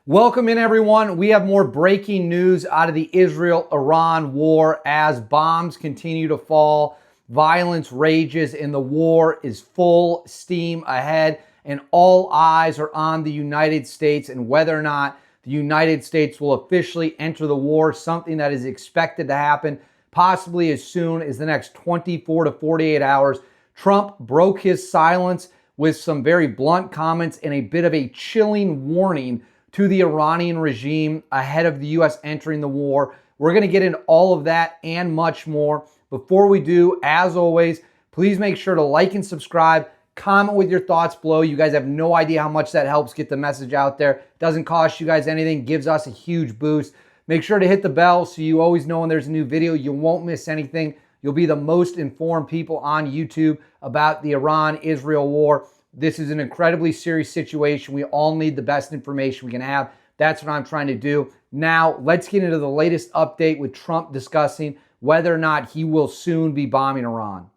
Welcome in, everyone. We have more breaking news out of the Israel-Iran war as bombs continue to fall. Violence rages and the war is full steam ahead, and all eyes are on the United States and whether or not the United States will officially enter the war, something that is expected to happen possibly as soon as the next 24 to 48 hours. Trump broke his silence with some very blunt comments and a bit of a chilling warning to the Iranian regime ahead of the U.S. entering the war. We're going to get into all of that and much more. Before we do, as always, please make sure to like and subscribe. Comment with your thoughts below. You guys have no idea how much that helps get the message out there. Doesn't cost you guys anything, gives us a huge boost. Make sure to hit the bell so you always know when there's a new video. You won't miss anything. You'll be the most informed people on YouTube about the Iran-Israel war. This is an incredibly serious situation. We all need the best information we can have. That's what I'm trying to do. Now, let's get into the latest update with Trump discussing whether or not he will soon be bombing Iran.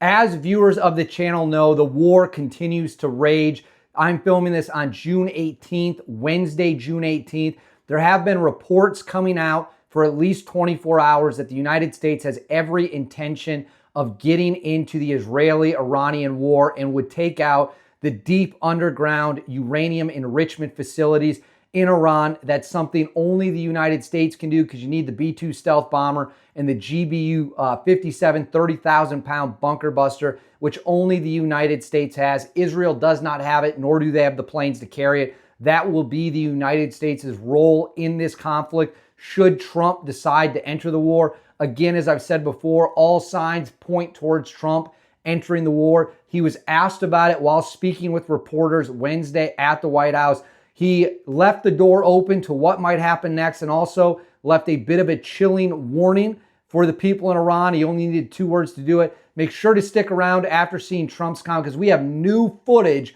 As viewers of the channel know, the war continues to rage. I'm filming this on June 18th, Wednesday, June 18th. There have been reports coming out for at least 24 hours that the United States has every intention of getting into the Israeli-Iranian war and would take out the deep underground uranium enrichment facilities in Iran. That's something only the United States can do because you need the B-2 stealth bomber and the GBU-57 30,000-pound bunker buster, which only the United States has. Israel does not have it, nor do they have the planes to carry it. That will be the United States' role in this conflict should Trump decide to enter the war. Again, as I've said before, all signs point towards Trump entering the war. He was asked about it while speaking with reporters Wednesday at the White House. He left the door open to what might happen next and also left a bit of a chilling warning for the people in Iran. He only needed 2 words to do it. Make sure to stick around after seeing Trump's comment because we have new footage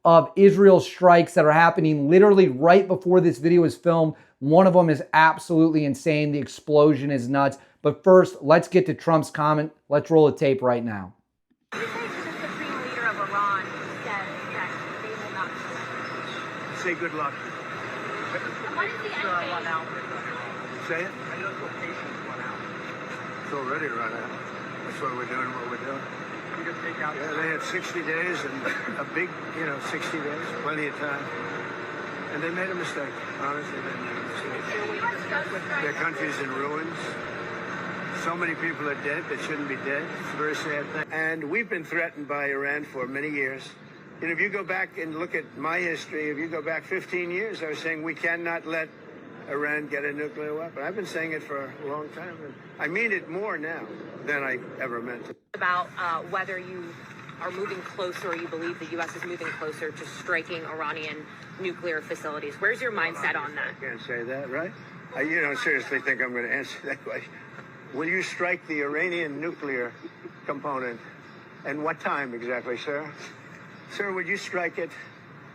of Israel's strikes that are happening literally right before this video is filmed. One of them is absolutely insane. The explosion is nuts. But first, let's get to Trump's comment. Let's roll the tape right now. The Supreme Leader of Iran says that they will not surrender. Say good luck. What is the end game? Say it? It's already run out. That's why we're doing what we're doing. Yeah, they had 60 days and a big, 60 days, plenty of time. And they made a mistake. Honestly, they made a mistake. Their country's in ruins. So many people are dead that shouldn't be dead. It's a very sad thing. And we've been threatened by Iran for many years. If you go back and look at my history, if you go back 15 years, I was saying we cannot let Iran get a nuclear weapon. I've been saying it for a long time. And I mean it more now than I ever meant it. About whether you are moving closer or you believe the U.S. is moving closer to striking Iranian nuclear facilities. Where's your mindset on that? I can't say that, right? You don't seriously think I'm going to answer that question. Will you strike the Iranian nuclear component? And what time exactly, sir? Sir, would you strike it?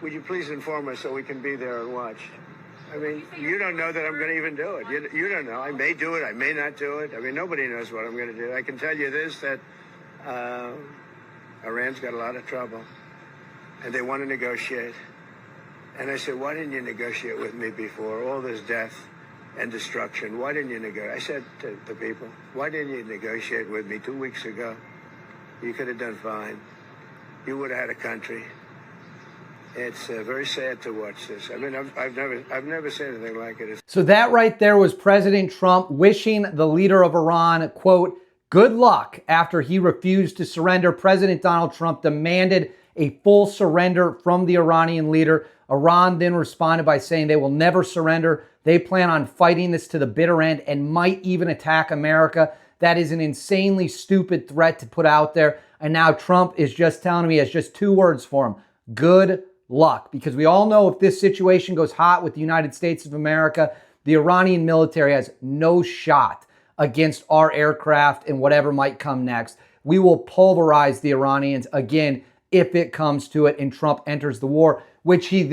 Would you please inform us so we can be there and watch? I mean, you don't know that I'm going to even do it. You don't know. I may do it. I may not do it. I mean, nobody knows what I'm going to do. I can tell you this, that Iran's got a lot of trouble, and they want to negotiate. And I said, why didn't you negotiate with me before? All this death and destruction. Why didn't you negotiate? I said to the people, why didn't you negotiate with me 2 weeks ago? You could have done fine. You would have had a country. It's very sad to watch this. I mean, I've never seen anything like it. So that right there was President Trump wishing the leader of Iran, quote, good luck after he refused to surrender. President Donald Trump demanded a full surrender from the Iranian leader. Iran then responded by saying they will never surrender. They plan on fighting this to the bitter end and might even attack America. That is an insanely stupid threat to put out there. And now Trump is just telling me he has just 2 words for him. Good luck. Because we all know if this situation goes hot with the United States of America, the Iranian military has no shot against our aircraft and whatever might come next. We will pulverize the Iranians again if it comes to it and Trump enters the war, which he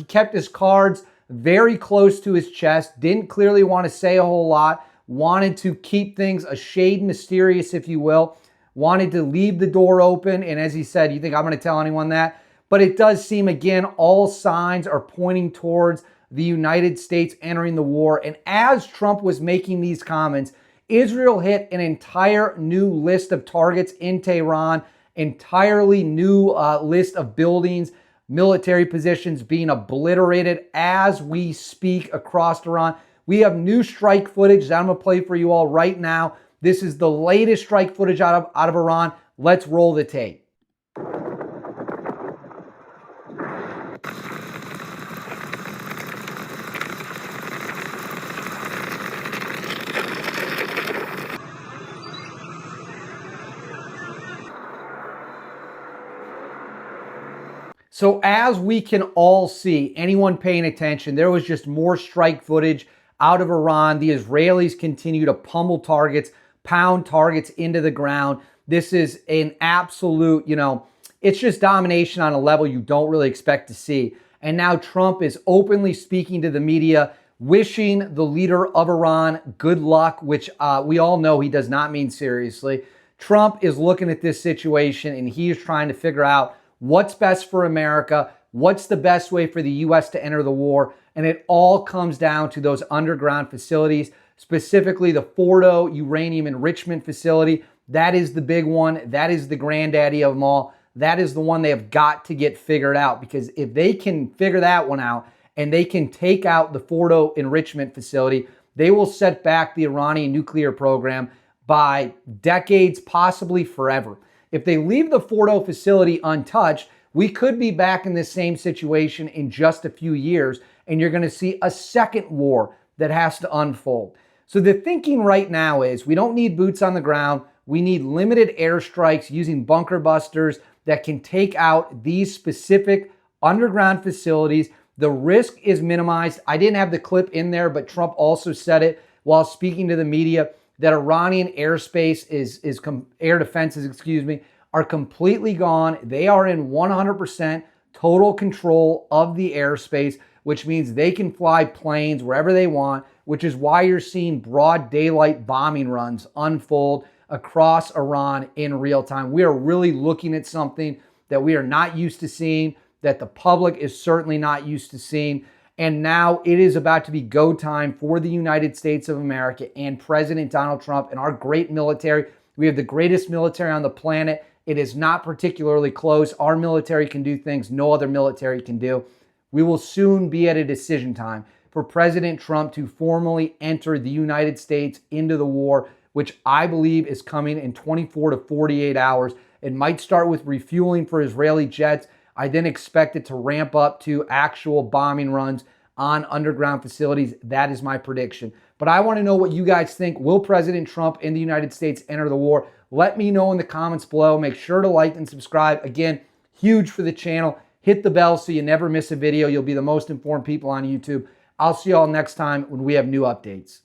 kept his cards very close to his chest, didn't clearly want to say a whole lot, wanted to keep things a shade mysterious, if you will, wanted to leave the door open. And as he said, you think I'm going to tell anyone that? But it does seem, again, all signs are pointing towards the United States entering the war. And as Trump was making these comments, Israel hit an entire new list of targets in Tehran, entirely new list of buildings, military positions being obliterated as we speak across Iran. We have new strike footage that I'm going to play for you all right now. This is the latest strike footage out of Iran. Let's roll the tape. So as we can all see, anyone paying attention, there was just more strike footage out of Iran. The Israelis continue to pummel targets, pound targets into the ground. This is an absolute, it's just domination on a level you don't really expect to see. And now Trump is openly speaking to the media, wishing the leader of Iran good luck, which we all know he does not mean seriously. Trump is looking at this situation and he is trying to figure out what's best for America, what's the best way for the U.S. to enter the war, and it all comes down to those underground facilities, specifically the Fordo uranium enrichment facility. That is the big one. That is the granddaddy of them all. That is the one they have got to get figured out, because if they can figure that one out and they can take out the Fordo enrichment facility, they will set back the Iranian nuclear program by decades, possibly forever. If they leave the Fordo facility untouched, we could be back in this same situation in just a few years, and you're going to see a second war that has to unfold. So the thinking right now is we don't need boots on the ground. We need limited airstrikes using bunker busters that can take out these specific underground facilities. The risk is minimized. I didn't have the clip in there, but Trump also said it while speaking to the media, that Iranian airspace air defenses, are completely gone. They are in 100% total control of the airspace, which means they can fly planes wherever they want, which is why you're seeing broad daylight bombing runs unfold across Iran in real time. We are really looking at something that we are not used to seeing, that the public is certainly not used to seeing. And now it is about to be go time for the United States of America and President Donald Trump and our great military. We have the greatest military on the planet. It is not particularly close. Our military can do things no other military can do. We will soon be at a decision time for President Trump to formally enter the United States into the war, which I believe is coming in 24 to 48 hours. It might start with refueling for Israeli jets. I then expect it to ramp up to actual bombing runs on underground facilities. That is my prediction. But I want to know what you guys think. Will President Trump in the United States enter the war? Let me know in the comments below. Make sure to like and subscribe. Again, huge for the channel. Hit the bell so you never miss a video. You'll be the most informed people on YouTube. I'll see you all next time when we have new updates.